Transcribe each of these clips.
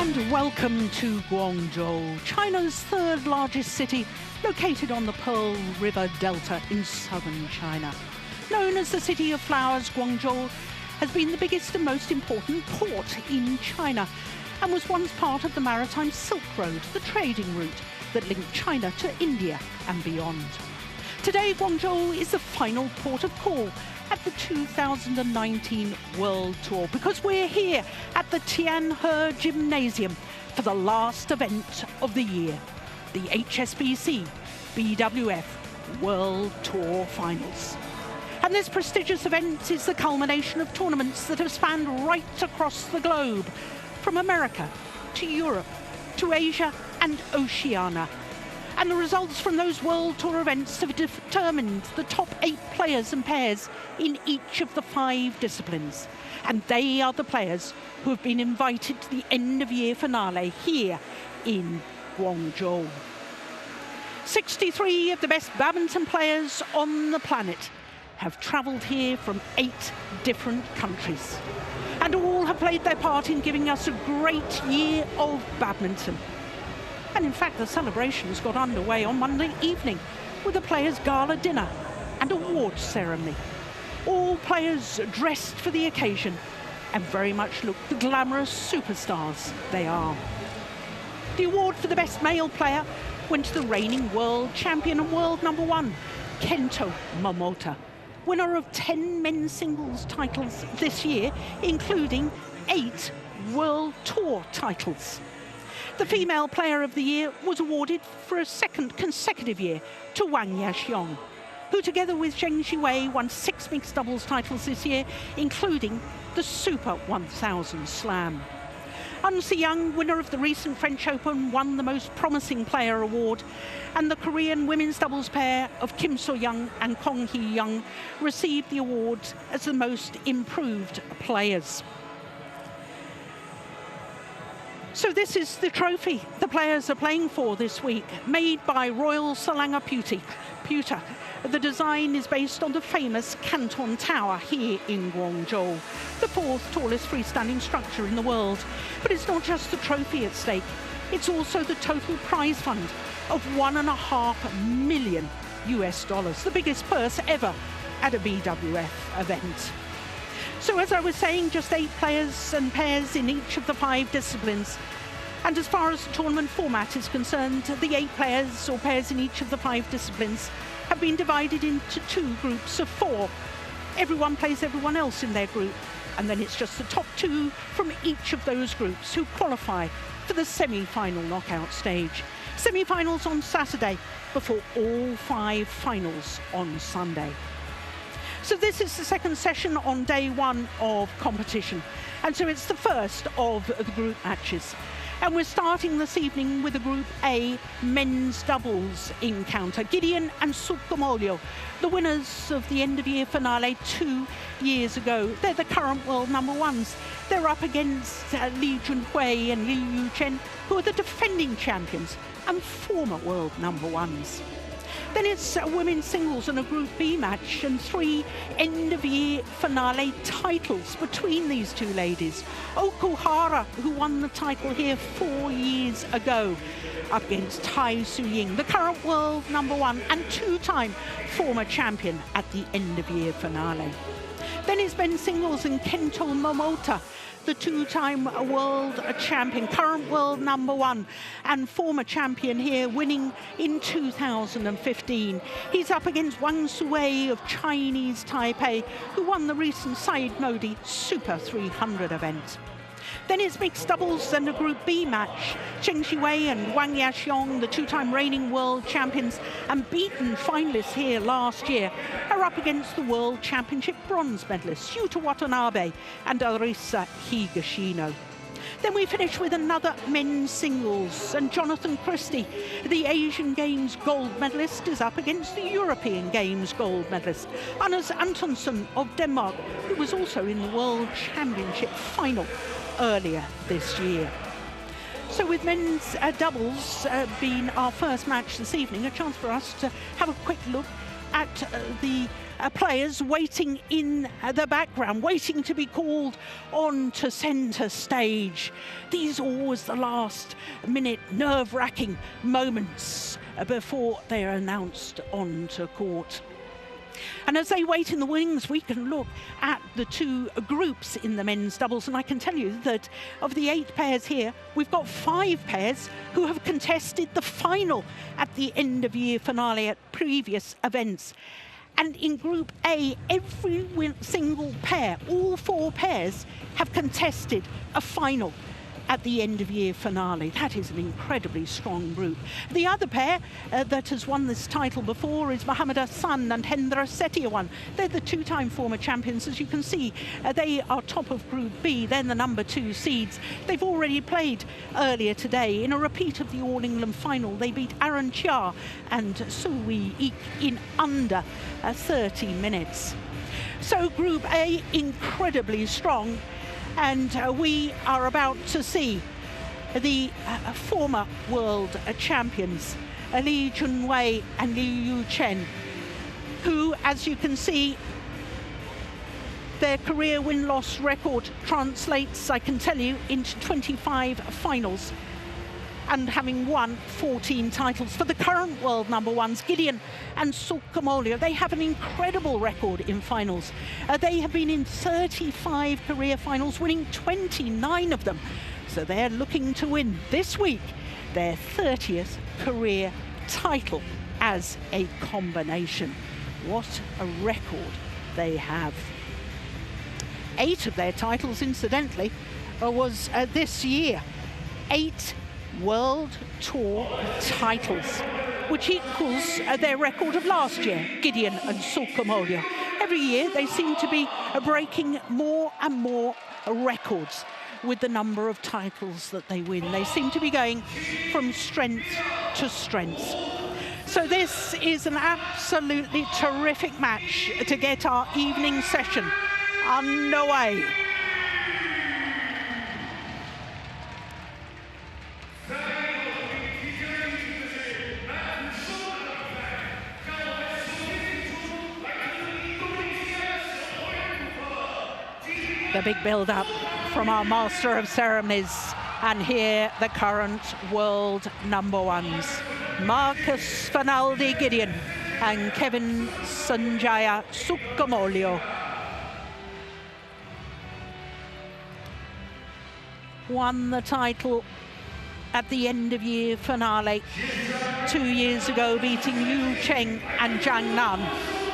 And welcome to Guangzhou, China's third largest city, located on the Pearl River Delta in southern China. Known as the City of Flowers, Guangzhou has been the biggest and most important port in China and was once part of the maritime Silk Road, the trading route that linked China to India and beyond. Today, Guangzhou is the final port of call at the 2019 World Tour because we're here at the Tianhe Gymnasium for the last event of the year, the HSBC BWF World Tour Finals. And this prestigious event is the culmination of tournaments that have spanned right across the globe, from America to Europe to Asia and Oceania. And the results from those World Tour events have determined the top 8 players and pairs in each of the 5 disciplines. And they are the players who have been invited to the end-of-year finale here in Guangzhou. 63 of the best badminton players on the planet have travelled here from 8 different countries. And all have played their part in giving us a great year of badminton. And in fact, the celebrations got underway on Monday evening with a players' gala dinner and awards ceremony. All players dressed for the occasion and very much look the glamorous superstars they are. The award for the best male player went to the reigning world champion and world #1, Kento Momota, winner of 10 men's singles titles this year, including 8 World Tour titles. The female player of the year was awarded for a second consecutive year to Wang Yaxiong, who together with Zheng Xiwei won 6 mixed doubles titles this year, including the Super 1000 Slam. Eun Si-young, winner of the recent French Open, won the Most Promising Player award, and the Korean women's doubles pair of Kim So-young and Kong Hee-young received the award as the Most Improved Players. So this is the trophy the players are playing for this week, made by Royal Salanga Pewter. The design is based on the famous Canton Tower here in Guangzhou, the 4th tallest freestanding structure in the world. But it's not just the trophy at stake, it's also the total prize fund of $1.5 million, the biggest purse ever at a BWF event. So as I was saying, just 8 players and pairs in each of the 5 disciplines. And as far as the tournament format is concerned, the 8 players or pairs in each of the 5 disciplines have been divided into 2 groups of 4. Everyone plays everyone else in their group, and then it's just the top 2 from each of those groups who qualify for the semi-final knockout stage. Semi-finals on Saturday before all 5 finals on Sunday. So this is the second session on day 1 of competition. And so it's the first of the group matches. And we're starting this evening with a Group A men's doubles encounter. GIDEON and SUKAMULJO, the winners of the end-of-year finale 2 years ago. They're the current world #1s. They're up against Li Junhui and LIU, who are the defending champions and former world #1s. Then it's women's singles and a Group B match and 3 end-of-year finale titles between these 2 ladies. Okuhara, who won the title here 4 years ago, up against Tai Su-ying, the current world #1 and 2-time former champion at the end-of-year finale. Then it's men's singles and Kento Momota, the 2-time world champion, current world #1 and former champion here, winning in 2015. He's up against Wang Suwei of Chinese Taipei, who won the recent Said Modi Super 300 event. Then it's mixed doubles and a Group B match. Zheng Xiwei and Wang Yaxiong, the 2-time reigning world champions and beaten finalists here last year, are up against the World Championship bronze medalists Yuta Watanabe and Arisa Higashino. Then we finish with another men's singles, and Jonathan Christie, the Asian Games gold medalist, is up against the European Games gold medalist, Anders Antonsen of Denmark, who was also in the World Championship final earlier this year. So with men's doubles being our first match this evening, a chance for us to have a quick look at the players waiting in the background, waiting to be called on to centre stage. These are always the last minute nerve-wracking moments before they are announced onto court. And as they wait in the wings, we can look at the two groups in the men's doubles, and I can tell you that of the 8 pairs here, we've got 5 pairs who have contested the final at the end of year finale at previous events. And in Group A, every single pair, all 4 pairs, have contested a final at the end of year finale. That is an incredibly strong group. The other pair that has won this title before is Mohammad Hassan and Hendra Setiawan. They're the 2-time former champions. As you can see, they are top of Group B. They're the number 2 seeds. They've already played earlier today in a repeat of the All England final. They beat Aaron Chia and Sui Ik in under 30 minutes. So Group A, incredibly strong. And we are about to see the former world champions, Li Junwei and Liu Chen, who, as you can see, their career win-loss record translates, I can tell you, into 25 finals and having won 14 titles. For the current world number ones, GIDEON and SUKAMULJO, they have an incredible record in finals. They have been in 35 career finals, winning 29 of them. So they're looking to win this week their 30th career title as a combination. What a record they have. 8 of their titles, incidentally, was this year. 8 World Tour titles, which equals their record of last year, GIDEON and SUKAMULJO. Every year they seem to be breaking more and more records with the number of titles that they win. They seem to be going from strength to strength. So this is an absolutely terrific match to get our evening session underway. The big build-up from our Master of Ceremonies, and here the current world number ones, Marcus Fernaldi GIDEON and Kevin Sanjaya SUKAMULJO. Won the title at the end of year finale 2 years ago, beating Yu Cheng and Zhang Nan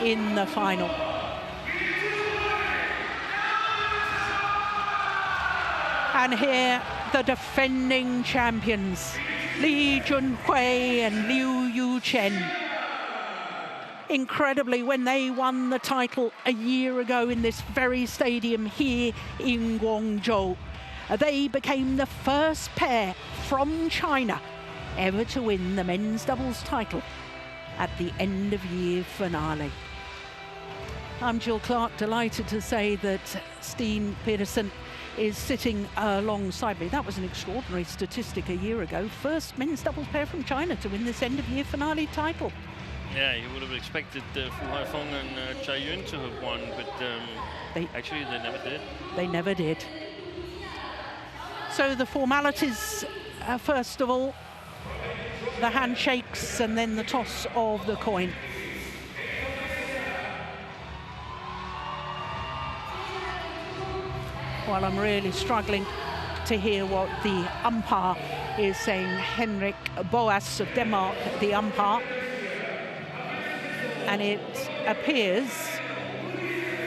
in the final. And here, the defending champions, Li Junhui and Liu Yu Chen. Incredibly, when they won the title a year ago in this very stadium here in Guangzhou, they became the first pair from China ever to win the men's doubles title at the end of year finale. I'm Jill Clark, delighted to say that Steen Pedersen is sitting alongside me. That was an extraordinary statistic a year ago. First men's doubles pair from China to win this end of year finale title. Yeah, you would have expected Fu Haifeng and Chai Yun to have won, but actually they never did. They never did. So the formalities, first of all, the handshakes and then the toss of the coin. Well, I'm really struggling to hear what the umpire is saying. Henrik Boas of Denmark, the umpire. And it appears,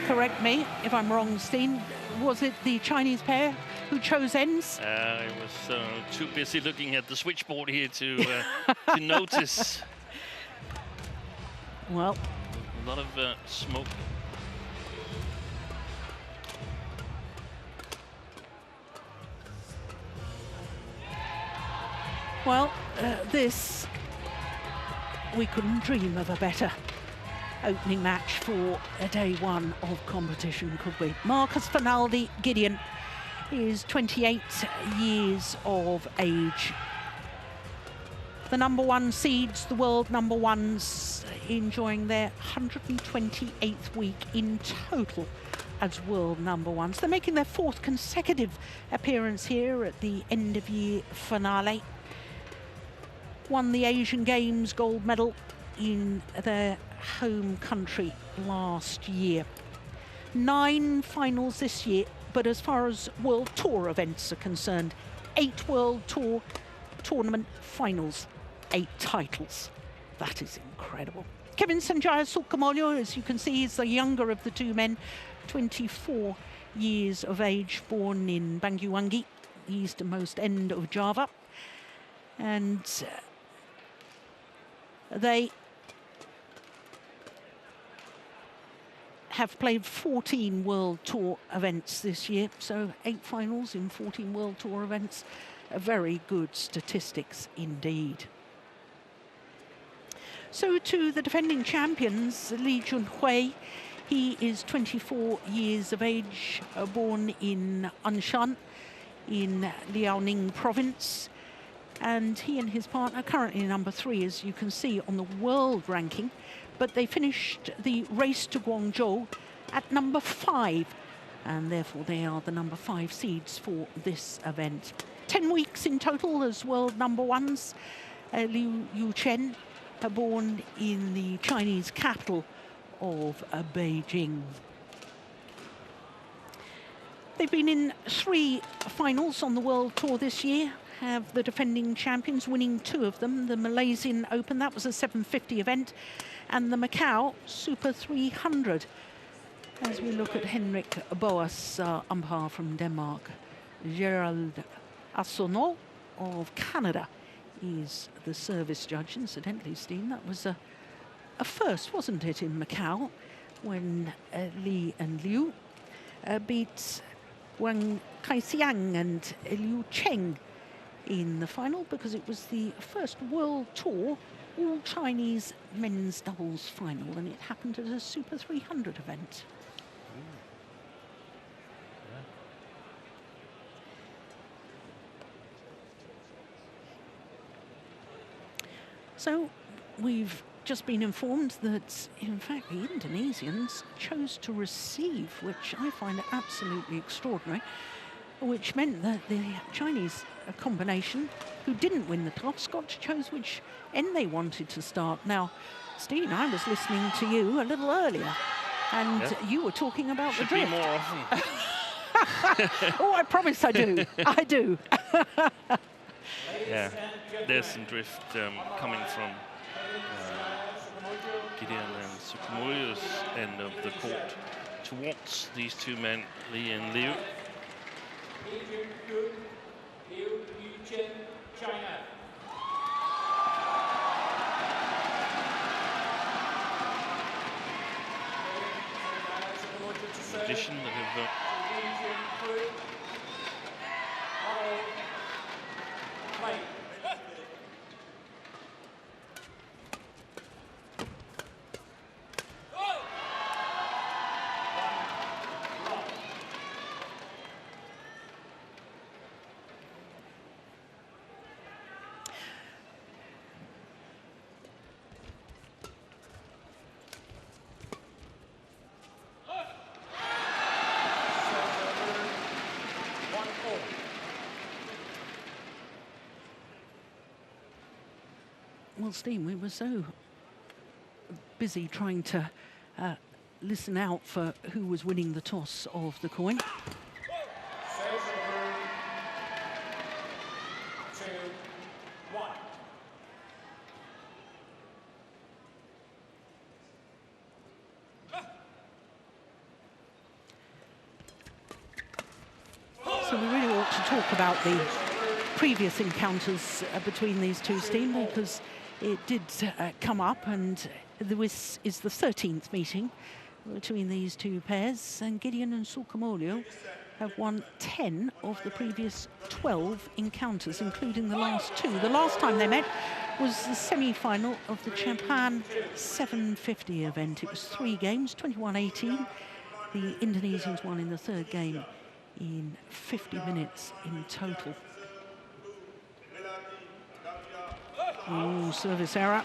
correct me if I'm wrong, Steen, was it the Chinese pair who chose ends? I was too busy looking at the switchboard here to notice. Well, a lot of smoke. Well, this, we couldn't dream of a better opening match for day one of competition, could we? Marcus Fernaldi GIDEON is 28 years of age. the #1 seeds, the world #1s, enjoying their 128th week in total as world #1s. They're making their 4th consecutive appearance here at the end of year finale. Won the Asian Games gold medal in their home country last year. 9 finals this year, but as far as World Tour events are concerned, 8 World Tour tournament finals, 8 titles. That is incredible. Kevin Sanjaya SUKAMULJO, as you can see, is the younger of the 2 men, 24 years of age, born in Banyuwangi, the easternmost end of Java. And they have played 14 World Tour events this year, so 8 finals in 14 World Tour events. Very good statistics indeed. So to the defending champions, Li Junhui. He is 24 years of age, born in Anshan in Liaoning province. And he and his partner currently number 3, as you can see on the world ranking. But they finished the race to Guangzhou at number 5. And therefore they are the number 5 seeds for this event. 10 weeks in total as world #1s. Liu Yuchen, born in the Chinese capital of Beijing. They've been in 3 finals on the World Tour this year. Have the defending champions winning 2 of them. The Malaysian Open, that was a 750 event, and the Macau Super 300. As we look at Henrik Boas, umpire from Denmark, Gerald Arsenault of Canada is the service judge. Incidentally, Steen, that was a first, wasn't it, in Macau, when Li and Liu beat Wang Kaixiang and Liu Cheng in the final, because it was the first World Tour all Chinese men's doubles final, and it happened at a Super 300 event. So we've just been informed that, in fact, the Indonesians chose to receive, which I find absolutely extraordinary, which meant that the Chinese combination, who didn't win the toss, got to choose which end they wanted to start. Now, Steen, I was listening to you a little earlier, and you were talking about the drift. Should be more often. Oh, I promise I do. I do. Yeah, there's some drift coming from GIDEON and SUKAMULJO's end of the court towards these 2 men, Li and Liu. In addition, they have Well, Steen, we were so busy trying to listen out for who was winning the toss of the coin. So we really ought to talk about the previous encounters between these 2, Steen, because it did come up, and this is the 13th meeting between these 2 pairs, and GIDEON and SUKAMULJO have won 10 of the previous 12 encounters, including the last 2. The last time they met was the semi-final of the Japan 750 event. It was 3 games, 21-18. The Indonesians won in the 3rd game in 50 minutes in total. Ooh, service error.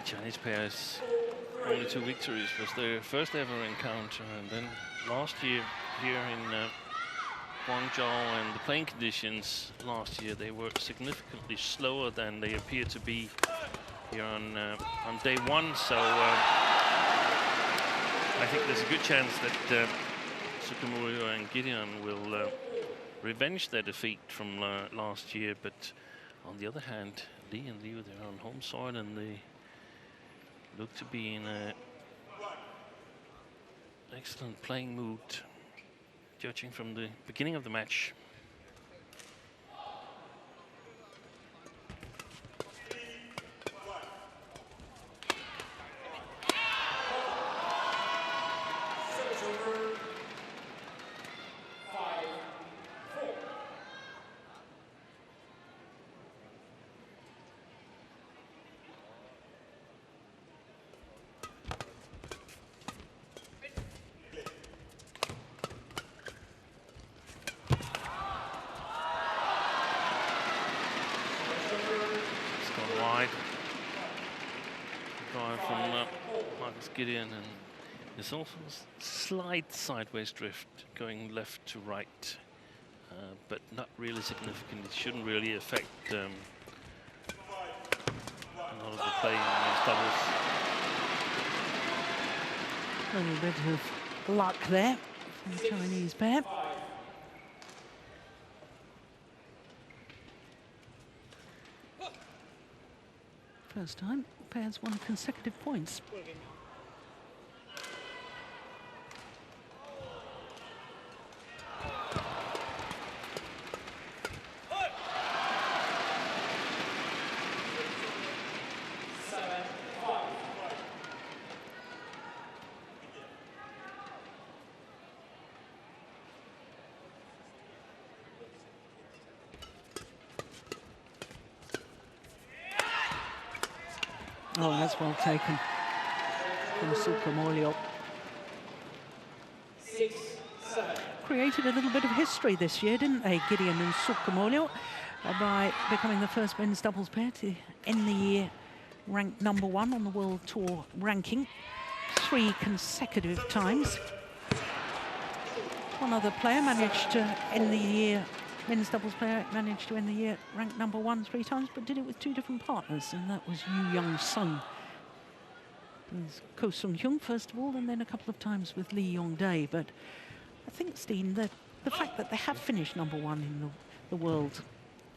Chinese pairs, only 2 victories, was their first ever encounter, and then last year here in Guangzhou, and the playing conditions last year, they were significantly slower than they appear to be here on day one. So I think there's a good chance that SUKAMULJO and GIDEON will revenge their defeat from last year. But on the other hand, Li and LIU, they're on home soil, and they look to be in an excellent playing mood, judging from the beginning of the match. GIDEON, and there's also a slight sideways drift going left to right, but not really significant. It shouldn't really affect a lot of the play in these doubles. A little bit of luck there from the Chinese pair. First time pairs won consecutive points. Oh, that's well taken from SUKAMULJO. Created a little bit of history this year, didn't they, GIDEON and SUKAMULJO, by becoming the first men's doubles pair to end the year ranked #1 on the World Tour ranking 3 consecutive times. One other player managed to end the year, men's doubles player managed to end the year ranked #1 3 times, but did it with 2 different partners, and that was Yu Young-sung. There's Ko Sung-hyun first of all, and then a couple of times with Lee Yong-dae. But I think, Steen, that the fact that they have finished #1 in the world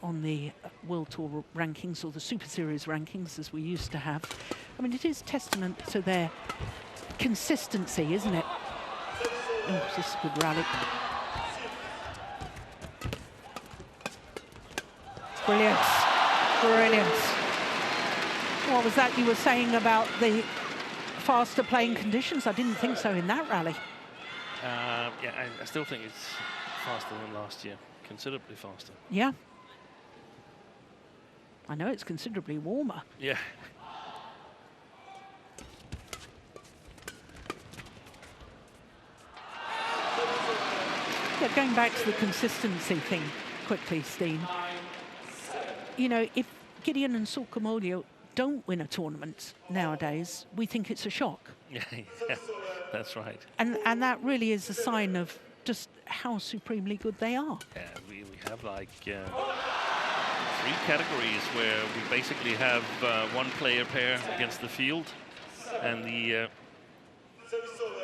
on the World Tour rankings, or the Super Series rankings as we used to have, I mean, it is testament to their consistency, isn't it? Oh, this is a good rally. Brilliant, brilliant. What was that you were saying about the faster playing conditions? I didn't think so in that rally. Yeah, I still think it's faster than last year, considerably faster. Yeah. I know it's considerably warmer. Yeah. Yeah, going back to the consistency thing quickly, Steen. You know, if GIDEON and SUKAMULJO don't win a tournament nowadays, we think it's a shock. Yeah, that's right. And that really is a sign of just how supremely good they are. Yeah, we have like 3 categories where we basically have 1 player pair against the field, and the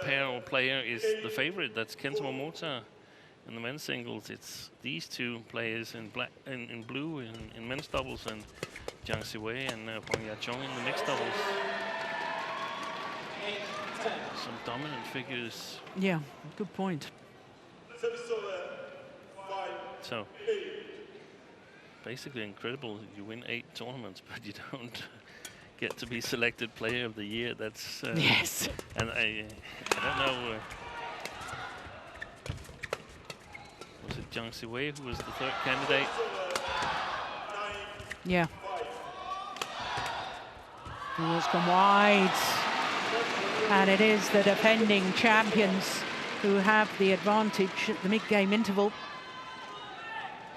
pair or player is the favorite. That's Kento Momota. In the men's singles, it's these 2 players in black, in blue, in men's doubles, and Jiang Siwei and Huang Yachong in the mixed doubles. Some dominant figures. Yeah, good point. So basically incredible. You win 8 tournaments, but you don't get to be selected player of the year. That's yes. And I don't know. Was it Jiang Siwei, who was the third candidate. Yeah. Ball's gone wide. And it is the defending champions who have the advantage at the mid-game interval.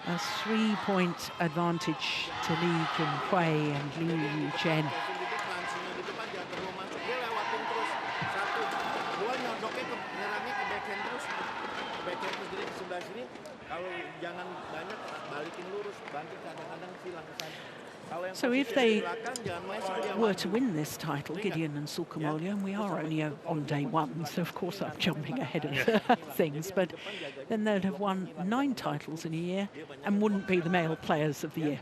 A 3-point advantage to Li Junhui and Liu Chen. So if they were to win this title, Gideon and SUKAMULJO, and we are only on day one, so of course I'm jumping ahead of things, but then they'd have won 9 titles in a year and wouldn't be the male players of the year.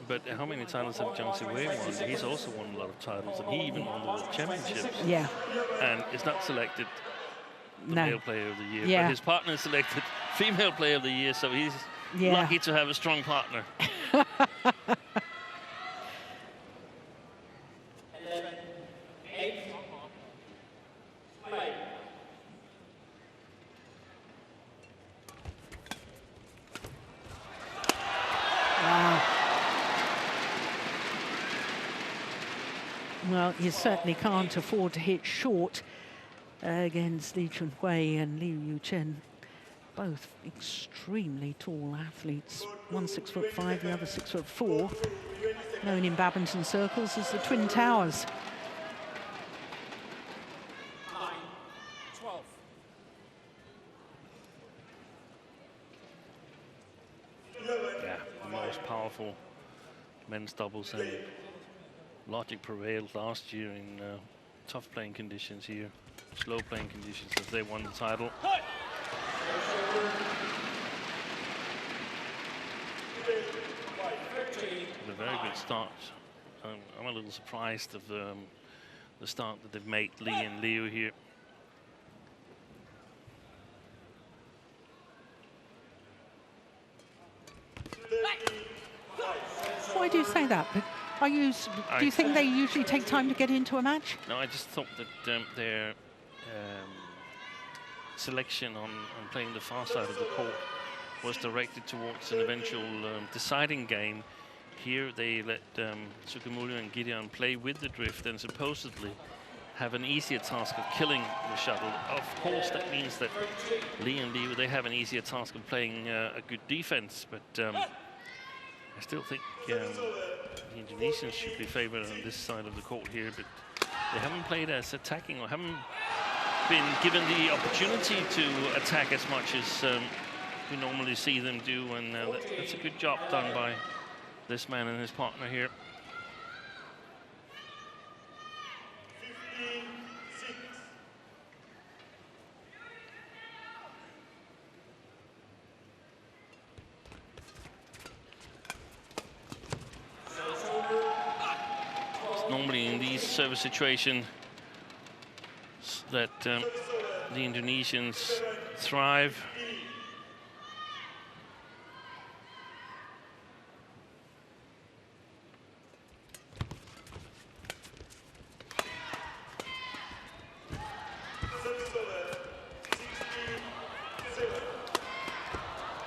But how many titles have Jiang Siwei won? He's also won a lot of titles, and he even won the World Championships. Yeah. And is not selected the male player of the year. Yeah. But his partner is selected female player of the year, so he's lucky to have a strong partner. Well, you certainly can't afford to hit short against Li Junhui and Liu Chen. Both extremely tall athletes. One 6'5", the other 6'4", known in badminton circles as the Twin Towers. Yeah, the most powerful men's doubles, and logic prevailed last year in tough playing conditions here, slow playing conditions, as they won the title. A very good start. I'm a little surprised of the start that they've made, Li and Liu here. Why do you say that? Do you think they usually take time to get into a match? No, I just thought that their selection on playing the far side of the court was directed towards an eventual deciding game. Here they let SUKAMULJO and GIDEON play with the drift and supposedly have an easier task of killing the shuttle. Of course, that means that Li and Liu, they have an easier task of playing a good defense, but I still think the Indonesians should be favored on this side of the court here, but they haven't played as attacking, or haven't been given the opportunity to attack as much as we normally see them do, and that's a good job done by this man and his partner here. Normally in these service situations that the Indonesians thrive.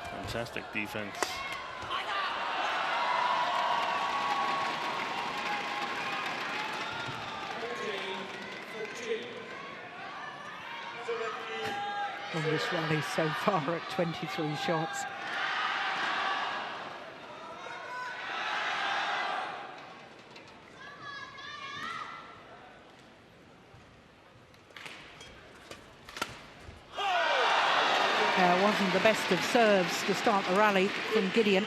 Fantastic defense. On this rally so far at 23 shots. Wasn't the best of serves to start the rally from Gideon.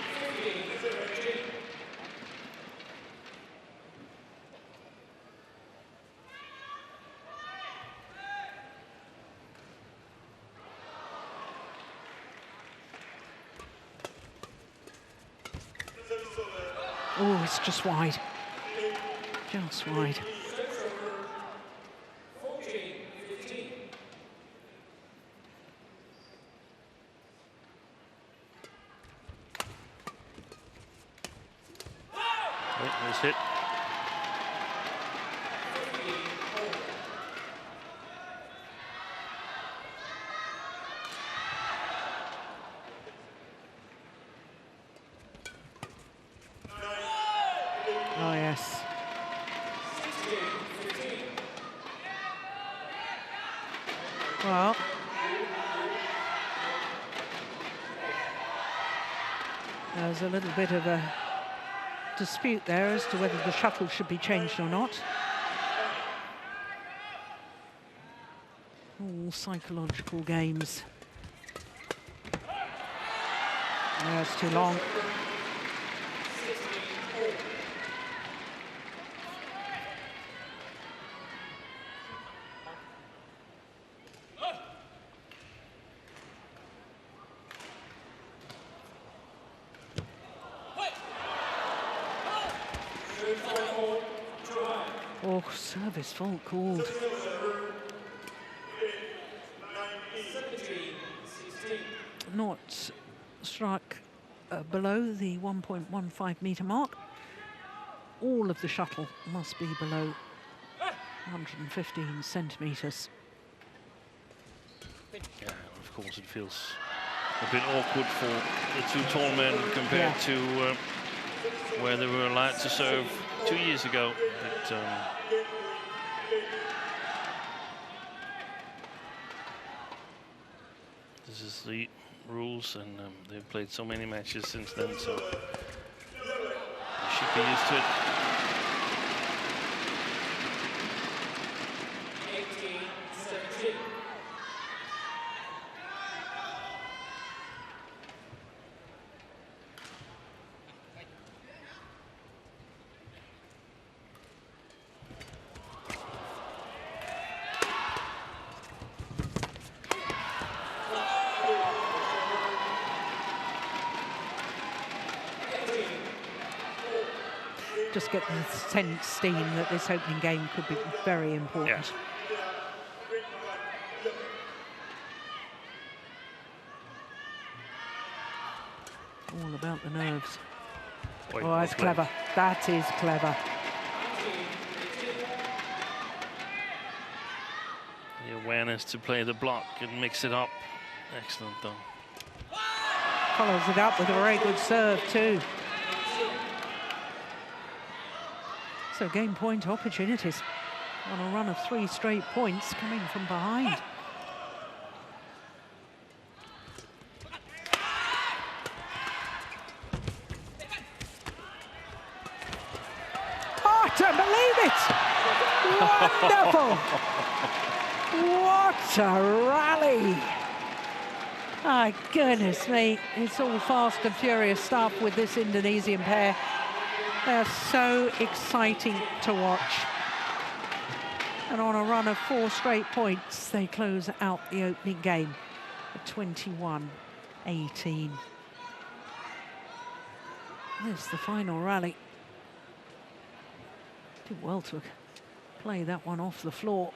Oh, it's just wide. Just wide. Nice hit. Yes. Well, there's a little bit of a dispute there as to whether the shuttle should be changed or not. All psychological games. No, it's too long. Oh, service fault called. Not struck below the 1.15 meter mark. All of the shuttle must be below 115 centimeters. Yeah, of course it feels a bit awkward for the two tall men compared to where they were allowed to serve 2 years ago. But, this is the rules, and they've played so many matches since then, so they should be used to it. 18-17. Just get the sense, steam, that this opening game could be very important. Yeah. All about the nerves. Wait, oh, that's clever. That is clever. The awareness to play the block and mix it up. Excellent, though. Follows it up with a very good serve, too. So game point opportunities on a run of 3 straight points coming from behind. Hard to believe it! Wonderful! What a rally! My goodness me, it's all fast and furious stuff with this Indonesian pair. They're so exciting to watch. And on a run of 4 straight points, they close out the opening game at 21-18. There's the final rally. Did well to play that one off the floor.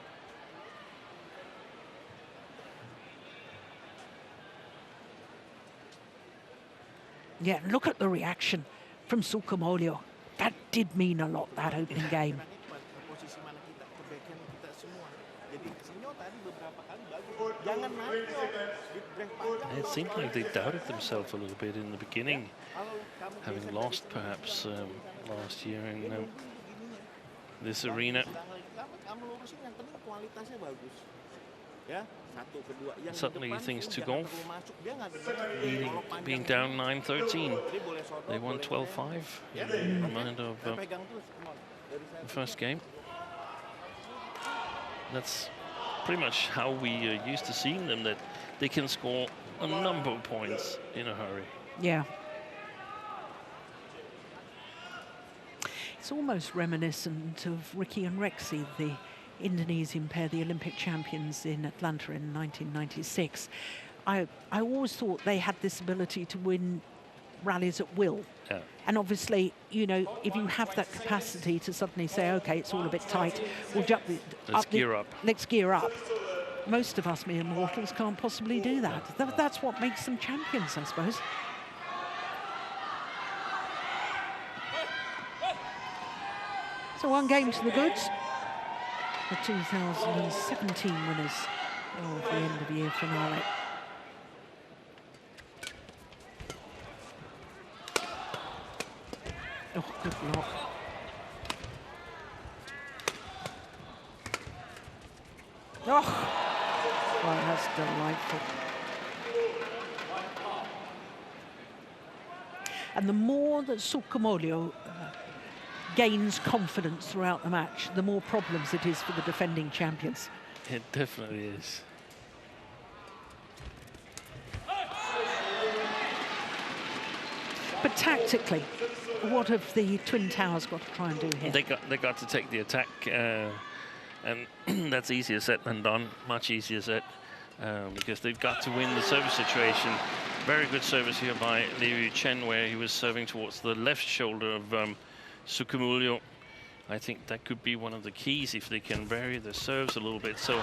Yeah, look at the reaction from SUKAMULJO. That did mean a lot, that opening game. It seemed like they doubted themselves a little bit in the beginning, having lost perhaps last year in this arena. Suddenly things took off, being down 9-13. They won 12-5 in the mind of the first game. That's pretty much how we used to seeing them, that they can score a number of points in a hurry. Yeah. It's almost reminiscent of Ricky and Rexy, the Indonesian pair, the Olympic champions in Atlanta in 1996. I always thought they had this ability to win rallies at will. Yeah. And obviously, you know, if you have that capacity to suddenly say, okay, it's all a bit tight, we'll jump let's gear up. Let's gear up. Most of us mere mortals can't possibly do that. That's what makes them champions, I suppose. So 1 game to the goods. The 2017 winners of the end of year finale. Oh, good block. Oh, well, that's delightful. And the more that SUKAMULJO gains confidence throughout the match, the more problems it is for the defending champions. It definitely is. But tactically, what have the Twin Towers got to try and do here? They got to take the attack, and that's easier said than done. Much easier said, because they've got to win the service situation. Very good service here by LIU Chen, where he was serving towards the left shoulder of SUKAMULJO. I think that could be one of the keys if they can vary the serves a little bit. So,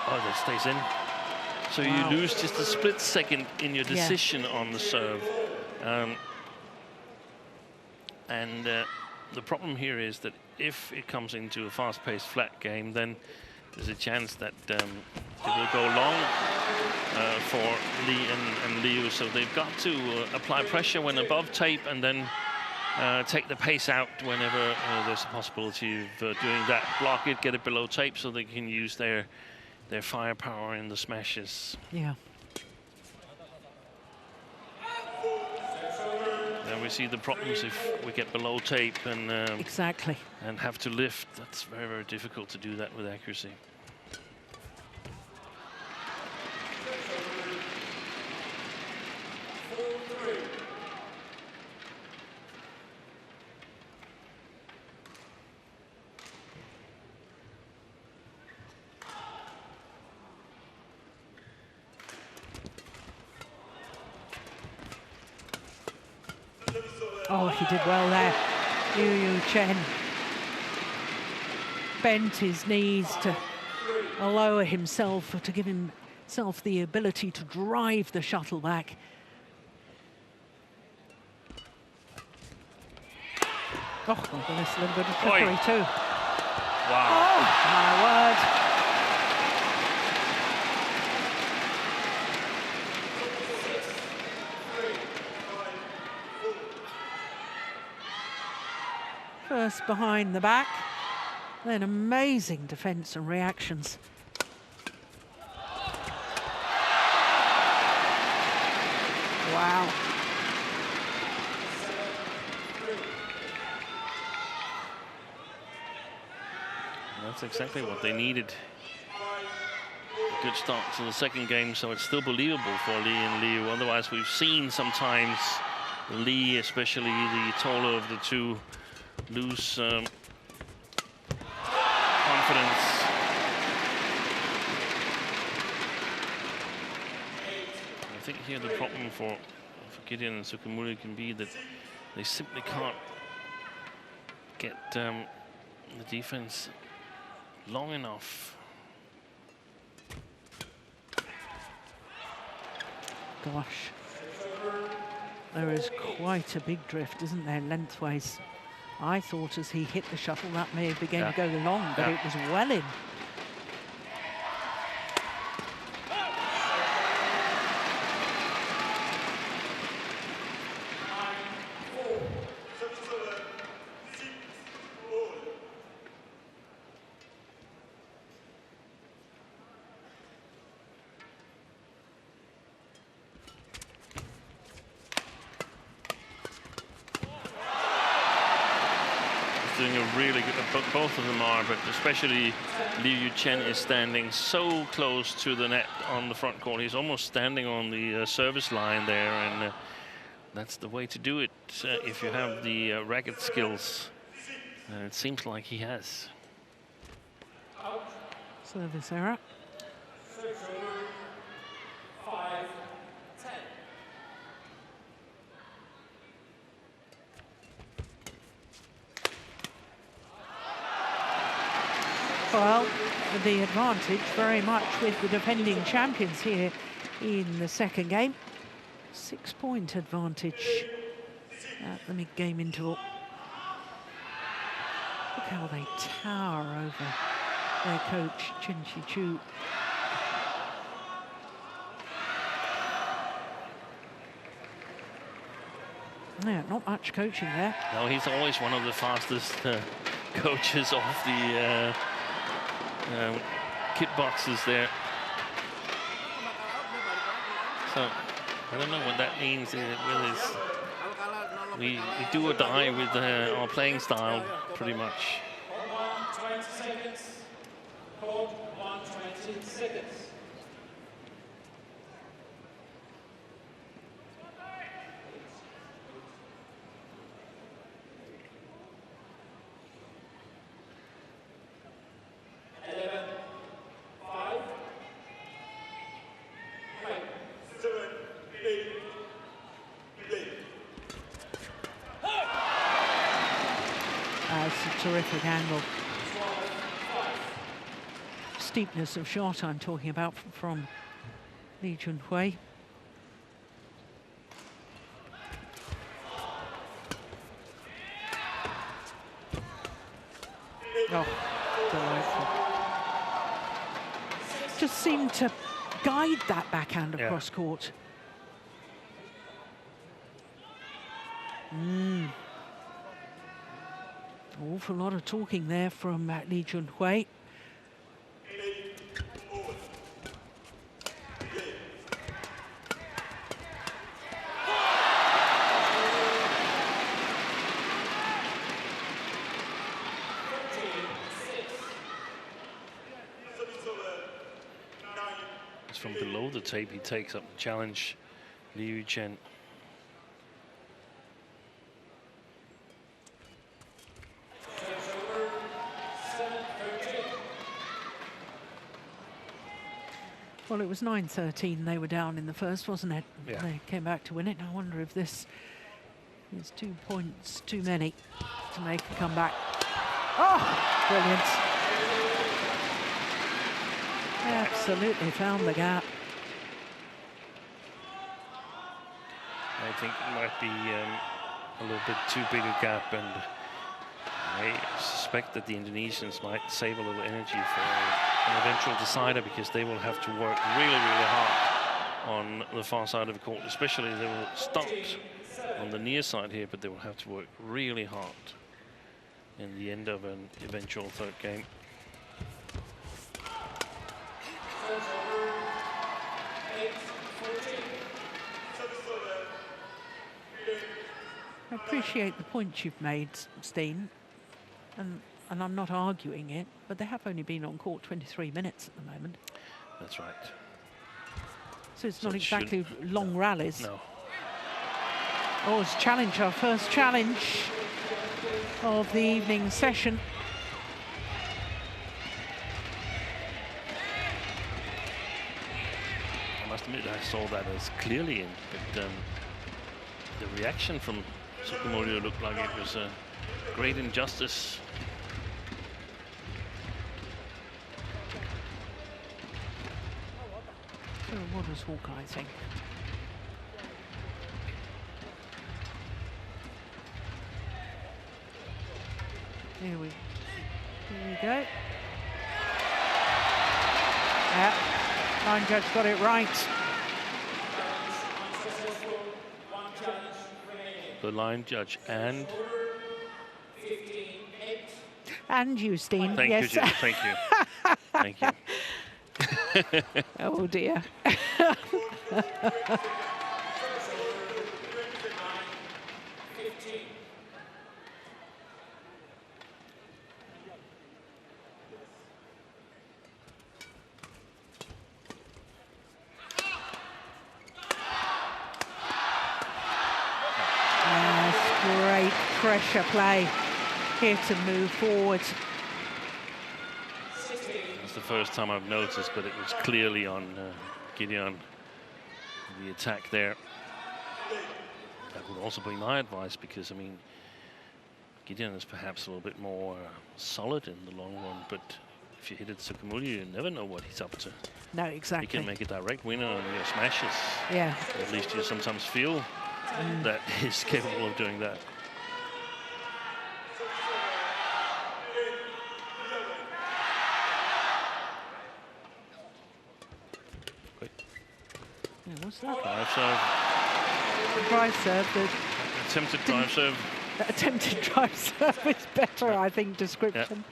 oh, that stays in. So wow. You lose just a split second in your decision on the serve. The problem here is that if it comes into a fast-paced flat game, then there's a chance that it will go long for Lee and LIU. So they've got to apply pressure when above tape, and then take the pace out whenever there's a possibility of doing that. Block it, get it below tape, so they can use their firepower in the smashes. Yeah. And we see the problems if we get below tape and exactly, and have to lift. That's very, very difficult to do that with accuracy. Oh, he did well there. LIU Chen bent his knees to lower himself, to give himself the ability to drive the shuttle back. Oh, my goodness, a little bit of trickery too. Wow. Oh, my word. First behind the back, then amazing defense and reactions. Wow. That's exactly what they needed. A good start to the second game, so it's still believable for Lee and LIU. Otherwise, we've seen sometimes Lee, especially the taller of the two, lose confidence. I think here the problem for GIDEON and SUKAMULJO can be that they simply can't get the defense long enough. Gosh, there is quite a big drift, isn't there, lengthways? I thought as he hit the shuttle that may have begun to go long, but it was well in. Doing a really good, both of them are, but especially LIU Chen is standing so close to the net on the front court. He's almost standing on the service line there, and that's the way to do it if you have the racket skills. It seems like he has. Service error. 5-10. Well, the advantage very much with the defending champions here in the second game. 6-point advantage at the mid-game interval. Look how they tower over their coach, Chen Shichu. Yeah, not much coaching there. No, he's always one of the fastest coaches of the kit boxes there. So I don't know what that means. We do or die with our playing style, pretty much. 20 seconds. Hold 120 seconds. Terrific angle. Steepness of shot I'm talking about from Li Junhui. Oh, delightful. Just seemed to guide that backhand across court. Awful lot of talking there from Li Junhui. It's from below the tape he takes up the challenge, Liu Chen. Well, it was 9-13. They were down in the first, wasn't it? Yeah. They came back to win it. I wonder if this is 2 points too many to make a comeback. Oh, brilliant. Absolutely found the gap. I think it might be a little bit too big a gap, and I suspect that the Indonesians might save a little energy for an eventual decider, because they will have to work really, really hard on the far side of the court. Especially they will start on the near side here, but they will have to work really hard in the end of an eventual third game. I appreciate the point you've made, Steen, and I'm not arguing it, but they have only been on court 23 minutes at the moment. That's right. So it's not exactly long rallies. No. Oh, it's challenge, our first challenge of the evening session. I must admit I saw that as clearly in, but the reaction from SUKAMULJO looked like it was a great injustice. So what does Hawkeye think? Here we go. Yeah, line judge got it right. The line judge and you, Steen. Thank yes. you, Jim. Thank you. Thank you. Oh dear. Great pressure play here to move forward. It's the first time I've noticed, but it was clearly on GIDEON, the attack there. That would also be my advice, because, I mean, GIDEON is perhaps a little bit more solid in the long run, but if you hit it SUKAMULJO, you never know what he's up to. No, exactly. He can make a direct winner on your smashes. Yeah. At least you sometimes feel that he's capable of doing that. Yeah, what's that? Drive serve. Drive serve. Attempted drive serve. Attempted drive serve is better, I think, description.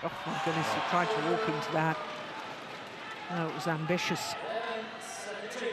Oh my goodness, he tried to walk into that. Oh, it was ambitious. 11-17.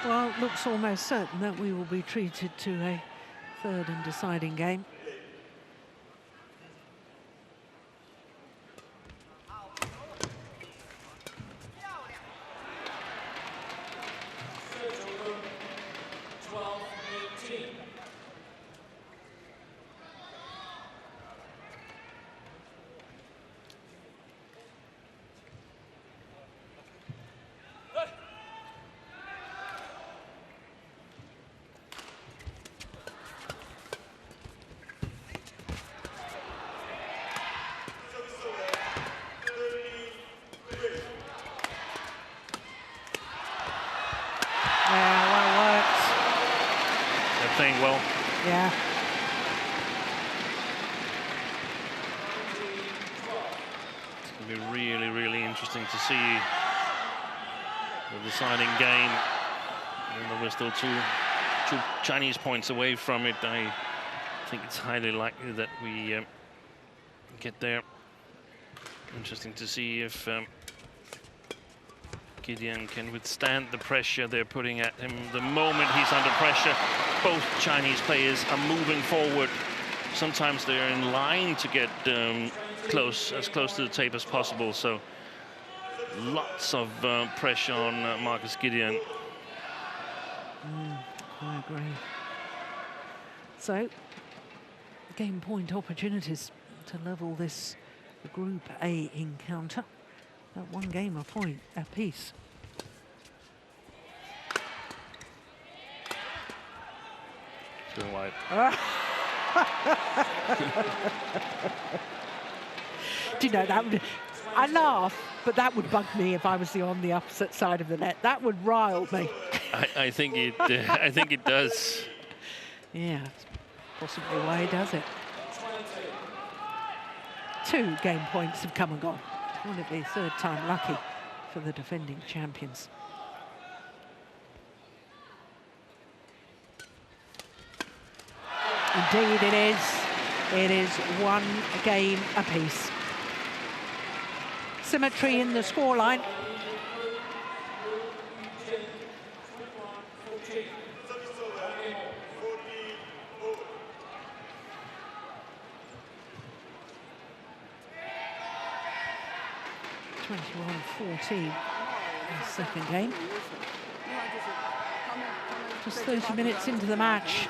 Well, it looks almost certain that we will be treated to a third and deciding game. Playing well. Yeah. It's going to be really, really interesting to see the deciding game. Even though we're still two Chinese points away from it, I think it's highly likely that we get there. Interesting to see if GIDEON can withstand the pressure they're putting at him. The moment he's under pressure, both Chinese players are moving forward. Sometimes they're in line to get as close to the tape as possible. So lots of pressure on Marcus GIDEON. I agree. So, game point opportunities to level this Group A encounter. At one game a point apiece. Too wide. Do you know, that would, I laugh, but that would bug me if I was on the opposite side of the net. That would rile me. I think it does. Yeah, that's possibly why he does it. 2 game points have come and gone. Will it be third time lucky for the defending champions? Indeed it is. It is 1 game apiece. Symmetry in the scoreline. (21-14) the second game. Just 30 minutes into the match.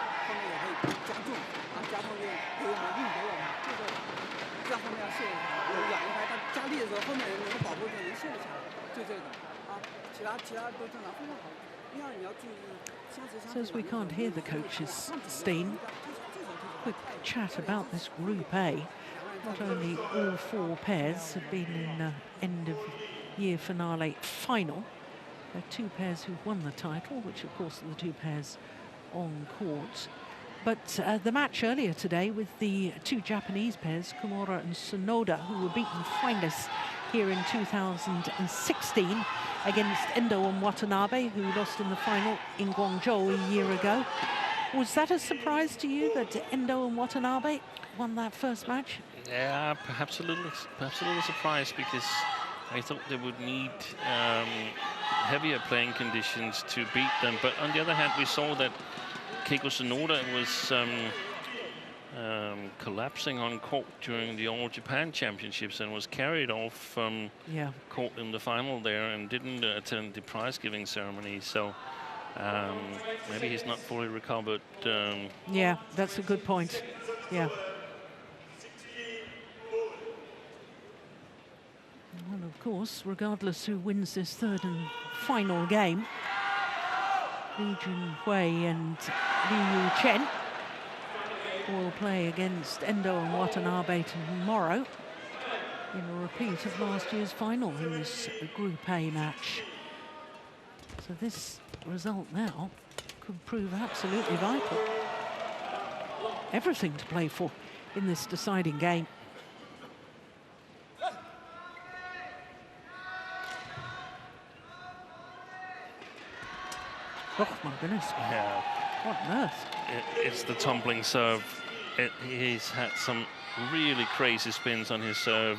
So as we can't hear the coaches, Steen, quick chat about this Group A. Not only all 4 pairs have been in end-of-year finale final. There are 2 pairs who've won the title, which of course are the 2 pairs on court. But the match earlier today with the 2 Japanese pairs, Kumura and Sonoda, who were beaten finalists here in 2016 against Endo and Watanabe, who lost in the final in Guangzhou a year ago. Was that a surprise to you that Endo and Watanabe won that first match? Yeah, perhaps a little surprised, because I thought they would need heavier playing conditions to beat them. But on the other hand, we saw that Keiko Sonoda was collapsing on court during the All Japan Championships and was carried off court in the final there and didn't attend the prize-giving ceremony. So maybe he's not fully recovered. Yeah, that's a good point. Yeah. Well, of course, regardless who wins this third and final game, Li Junhui and Liu Chen will play against Endo and Watanabe tomorrow in a repeat of last year's final in this Group A match. So this result now could prove absolutely vital. Everything to play for in this deciding game. Oh my goodness. Yeah. What on earth? It's the tumbling serve. He's had some really crazy spins on his serve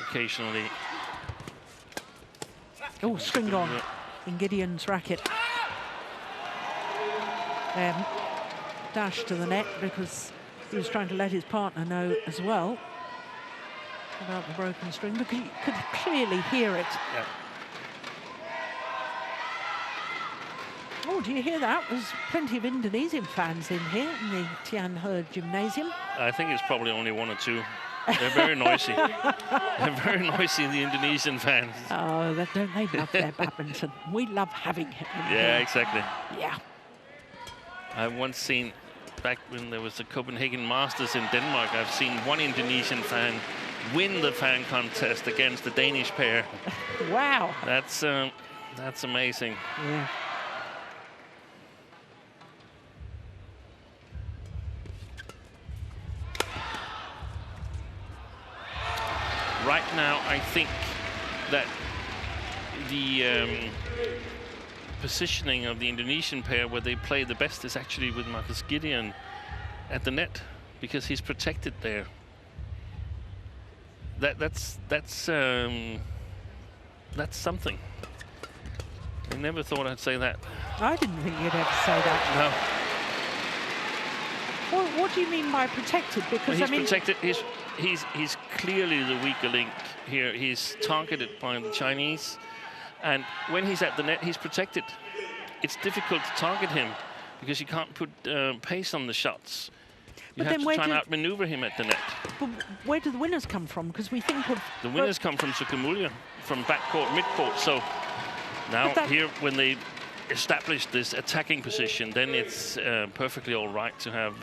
occasionally. Oh, string on in Gideon's racket. Dash to the net because he was trying to let his partner know as well about the broken string, because you could clearly hear it. Yeah. Oh, do you hear that? There's plenty of Indonesian fans in here in the Tian He Gymnasium. I think it's probably only one or two. They're very noisy. They're very noisy, the Indonesian fans. Oh, don't they love their badminton? We love having him. Yeah, exactly. Yeah. I've once seen, back when there was the Copenhagen Masters in Denmark, I've seen one Indonesian fan win the fan contest against the Danish pair. Wow. That's amazing. Yeah. Right now, I think that the positioning of the Indonesian pair where they play the best is actually with Marcus Gideon at the net, because he's protected there. That's something. I never thought I'd say that. I didn't think you'd ever say that. No. What do you mean by protected? Because Well, he's I mean, protected. He's clearly the weaker link here. He's targeted by the Chinese, and when he's at the net, he's protected. It's difficult to target him because you can't put pace on the shots. You have to try and outmaneuver him at the net. But where do the winners come from? Because we think of the winners come from SUKAMULJO, from backcourt, midcourt. So now here, when they establish this attacking position, then it's perfectly all right to have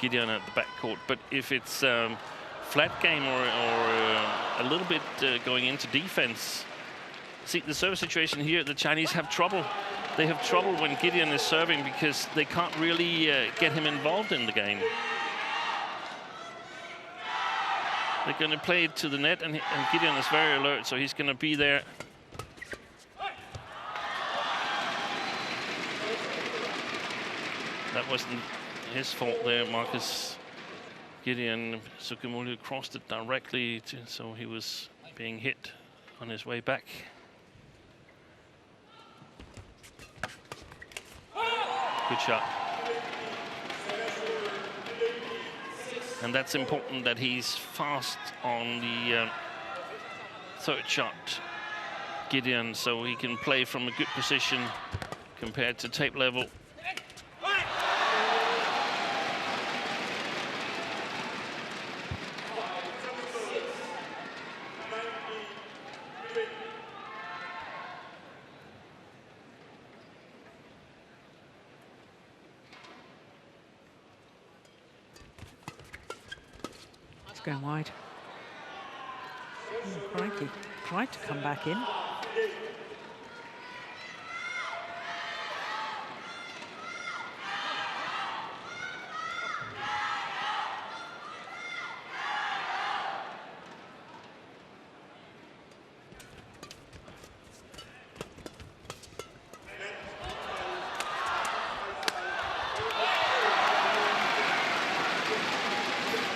Gideon at the backcourt. But if it's flat game or a little bit going into defense, see the service situation here, the Chinese have trouble. They have trouble when Gideon is serving because they can't really get him involved in the game. They're going to play it to the net, and Gideon is very alert, so he's going to be there. That wasn't his fault there, Marcus Gideon. SUKAMULJO crossed it directly, so he was being hit on his way back. Good shot. And that's important that he's fast on the third shot, Gideon, so he can play from a good position compared to tape level. Going wide. Oh, crikey. Tried to come back in.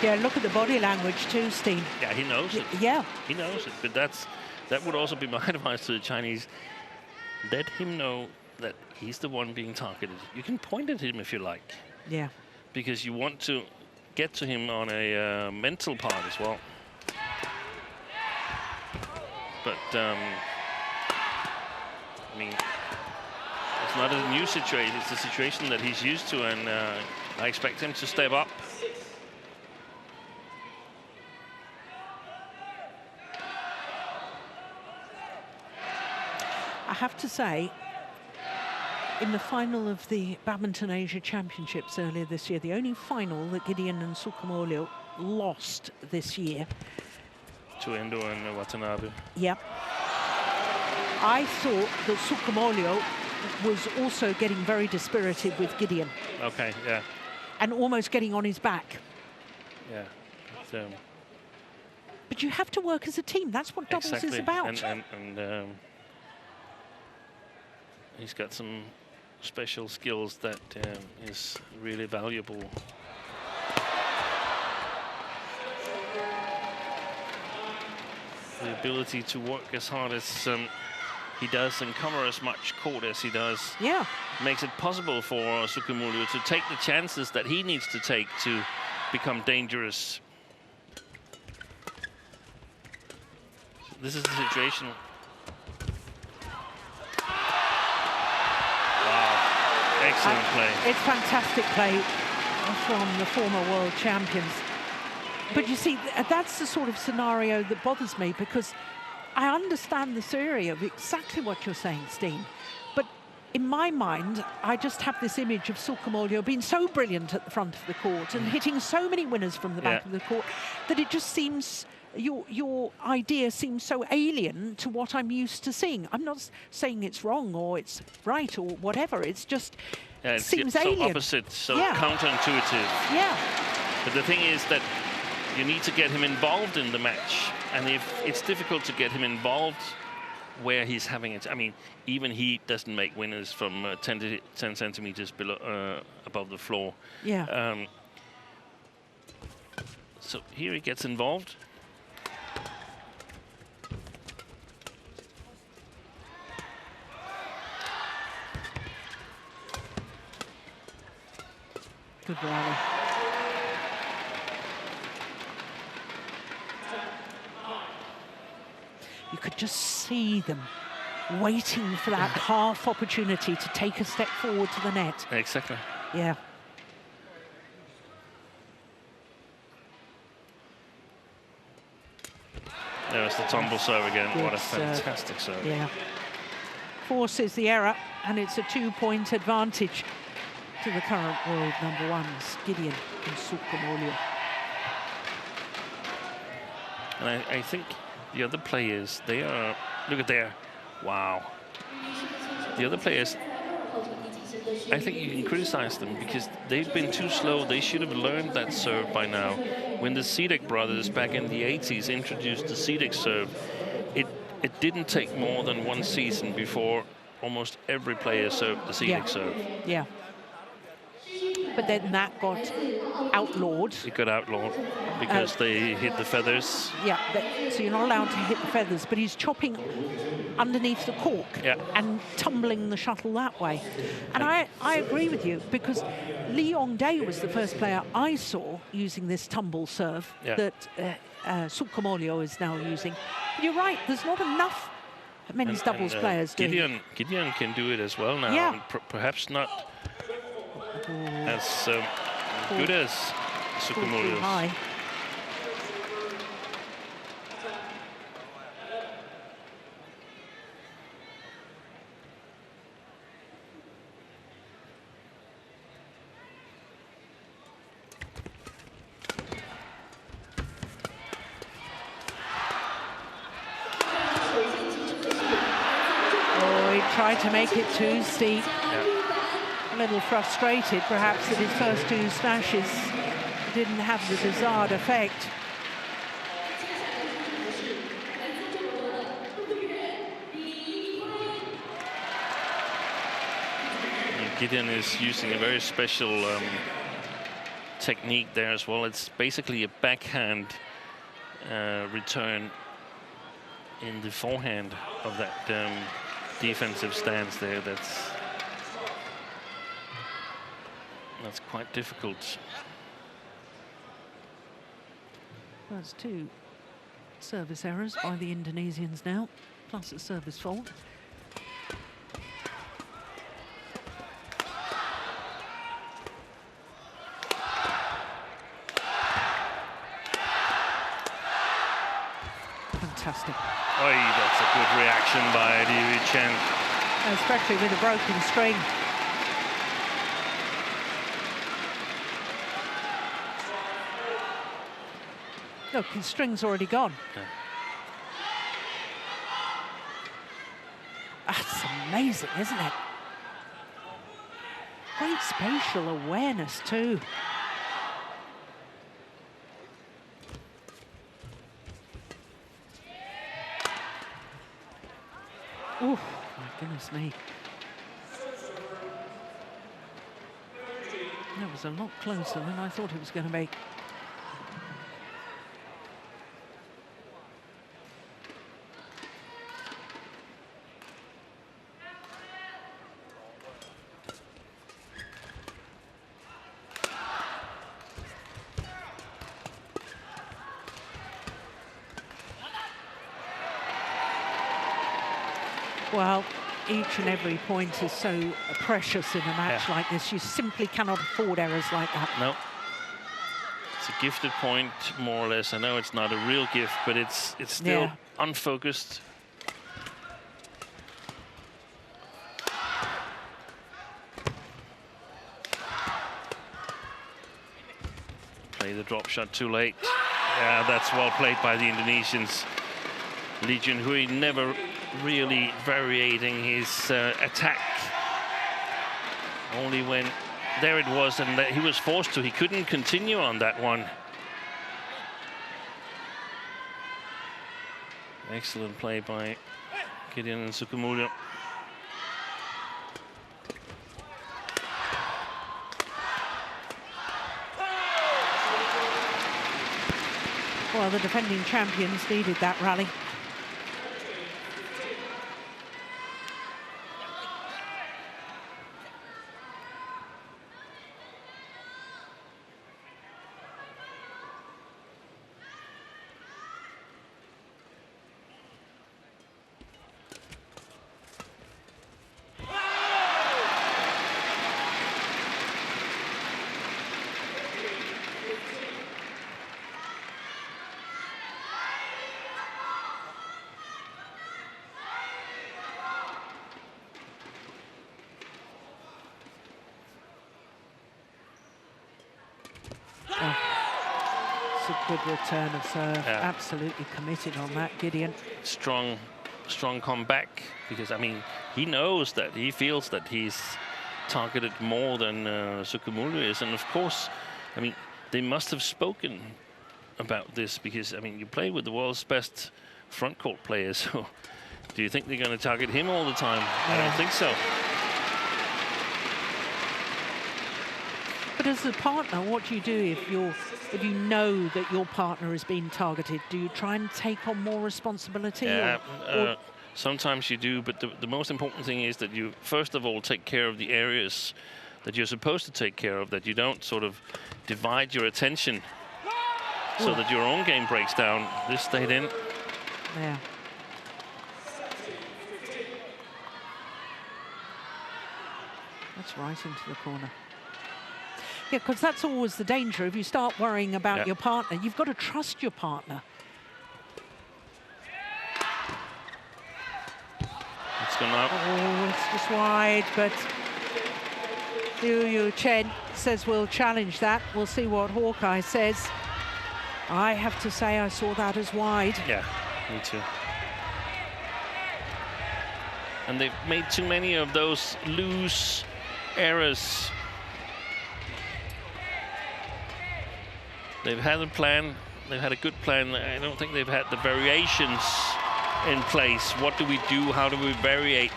Yeah, look at the body language too, Steen. Yeah, he knows it. Yeah. He knows it, but that would also be my advice to the Chinese. Let him know that he's the one being targeted. You can point at him if you like. Yeah. Because you want to get to him on a mental part as well. But, I mean, it's not a new situation. It's a situation that he's used to, and I expect him to step up. I have to say, in the final of the Badminton Asia Championships earlier this year, the only final that GIDEON and SUKAMULJO lost this year. To Endo and Watanabe. Yep. I thought that SUKAMULJO was also getting very dispirited with GIDEON. Okay, yeah. And almost getting on his back. Yeah. So. But you have to work as a team. That's what doubles is about. And he's got some special skills that is really valuable. The ability to work as hard as he does and cover as much court as he does, yeah, makes it possible for SUKAMULJO to take the chances that he needs to take to become dangerous. This is the situation. Wow, excellent play. It's fantastic play from the former world champions. But you see, that's the sort of scenario that bothers me, because I understand the theory of exactly what you're saying, Steen. But in my mind, I just have this image of SUKAMULJO being so brilliant at the front of the court and hitting so many winners from the back of the court that it just seems, your idea seems so alien to what I'm used to seeing. I'm not saying it's wrong or it's right or whatever. It's just, it seems so alien. Opposite, so counterintuitive. Yeah. But the thing is that you need to get him involved in the match. And if it's difficult to get him involved where he's having it, I mean, even he doesn't make winners from 10 centimeters below, above the floor. Yeah. So here he gets involved. Good rally. You could just see them waiting for that half opportunity to take a step forward to the net. Exactly. Yeah. There's the tumble serve again. Good what a fantastic serve. Yeah. Forces the error, and it's a 2-point advantage to the current world number ones, GIDEON and SUKAMULJO. And I think the other players, they are, look at there, wow. The other players, I think you can criticize them because they've been too slow. They should have learned that serve by now. When the Sidek brothers back in the 80s introduced the Sidek serve, it didn't take more than one season before almost every player served the Sidek serve. Yeah. But then that got outlawed. It got outlawed because they hit the feathers. Yeah, so you're not allowed to hit the feathers, but he's chopping underneath the cork and tumbling the shuttle that way. And I agree with you, because Lee Yong-dae was the first player I saw using this tumble serve that SUKAMULJO is now using. But you're right, there's not enough men's doubles players doing it. GIDEON can do it as well now. Yeah. Perhaps not as good as SUKAMULJO's. High. Oh, he tried to make it too steep. A little frustrated, perhaps, that his first 2 smashes didn't have the desired effect. GIDEON is using a very special technique there as well. It's basically a backhand return in the forehand of that defensive stance there. That's quite difficult. That's 2 service errors by the Indonesians now, plus a service fault. Fantastic. Oh, that's a good reaction by Liu Chen. Especially with a broken string. Look, his string's already gone. Yeah. That's amazing, isn't it? Great spatial awareness, too. Oh, my goodness me. That was a lot closer than I thought it was going to be. Well, each and every point is so precious in a match like this. You simply cannot afford errors like that. No. It's a gifted point, more or less. I know it's not a real gift, but it's still unfocused. Play the drop shot too late. Yeah, that's well played by the Indonesians. Lee Junhui never really variating his attack. Only when there it was, and he was forced to. He couldn't continue on that one. Excellent play by Gideon and SUKAMULJO. Well, the defending champions needed that rally. Good return of serve, absolutely committed on that, Gideon. Strong comeback, because I mean, he knows that, he feels that he's targeted more than SUKAMULJO is, and of course, I mean, they must have spoken about this, because I mean, you play with the world's best front court players, so do you think they're going to target him all the time? I don't think so. But as a partner, what do you do if you know that your partner is being targeted? Do you try and take on more responsibility? Yeah, sometimes you do, but the most important thing is that you first of all take care of the areas that you're supposed to take care of, that you don't sort of divide your attention so that your own game breaks down. This stayed in. Yeah. That's right into the corner. Yeah, because that's always the danger. If you start worrying about your partner, you've got to trust your partner. It's gone up. Oh, it's just wide, but CHN says we'll challenge that. We'll see what Hawkeye says. I have to say I saw that as wide. Yeah, me too. And they've made too many of those loose errors. They've had a plan, they've had a good plan. I don't think they've had the variations in place. What do we do? How do we variate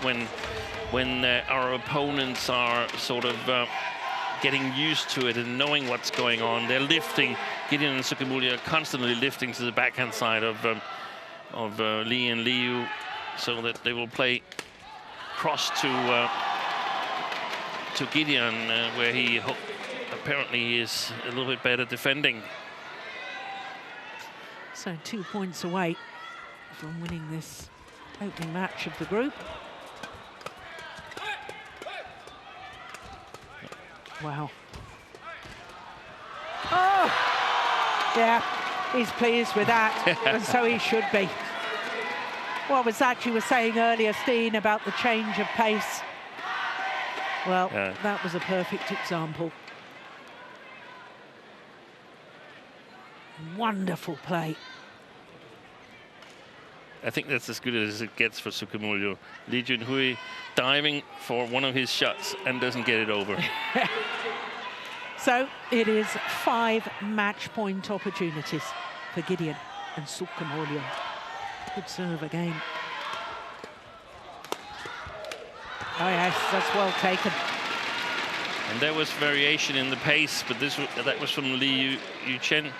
when our opponents are sort of getting used to it and knowing what's going on? They're lifting. Gideon and SUKAMULJO are constantly lifting to the backhand side of Lee and LIU, so that they will play cross to Gideon, where he apparently is a little bit better defending. So 2 points away from winning this opening match of the group. Wow. Oh! Yeah, he's pleased with that, and so he should be. What was that you were saying earlier, Steen, about the change of pace? Well, that was a perfect example. Wonderful play. I think that's as good as it gets for SUKAMULJO. Lee Junhui diving for one of his shots and doesn't get it over. So it is 5 match point opportunities for GIDEON and SUKAMULJO. Good serve again. Oh yes, that's well taken. And there was variation in the pace, but that was from Liu Chen,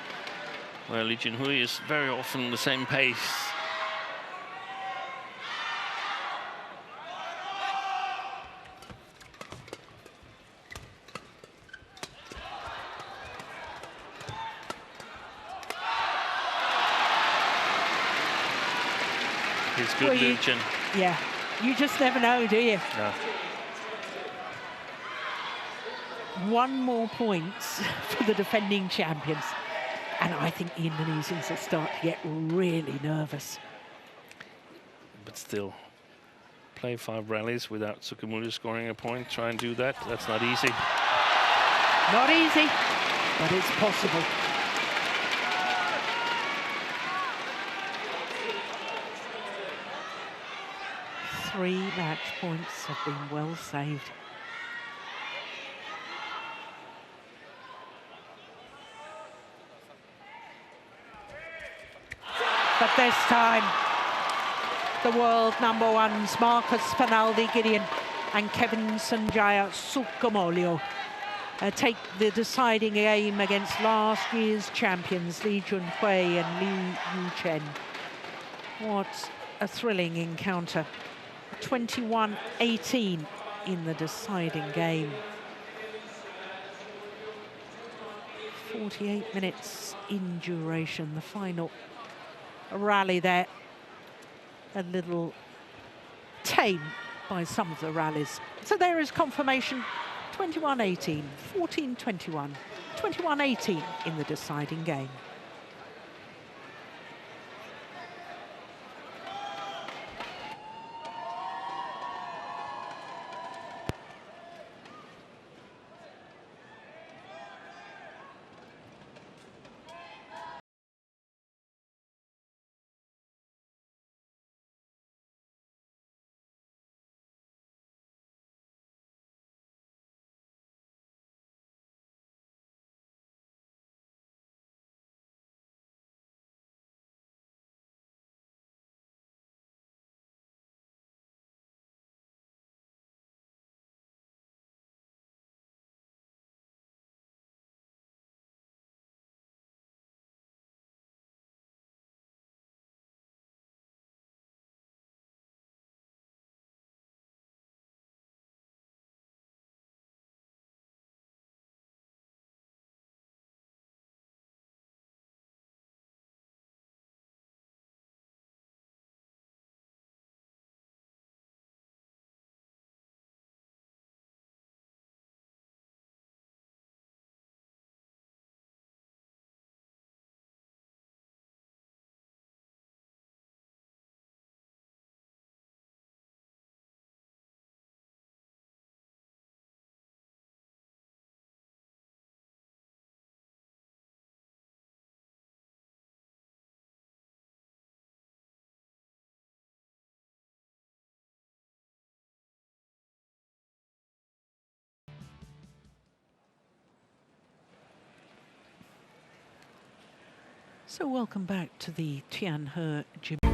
where Lee Junhui is very often the same pace. It's good, Liu Chen. Yeah, you just never know, do you? No. 1 more point for the defending champions. And I think the Indonesians will start to get really nervous. But still, play 5 rallies without SUKAMULJO scoring a point. Try and do that. That's not easy. Not easy, but it's possible. Three match points have been well saved. But this time, the world #1s, Marcus Fernaldi Gideon and Kevin Sanjaya SUKAMULJO, take the deciding game against last year's champions, Lee Junhui and Liu Chen. What a thrilling encounter. 21-18 in the deciding game. 48 minutes in duration, the final rally there. A little tame by some of the rallies. So there is confirmation, 21-18, 14-21, 21-18 in the deciding game. So welcome back to the Tianhe Gym.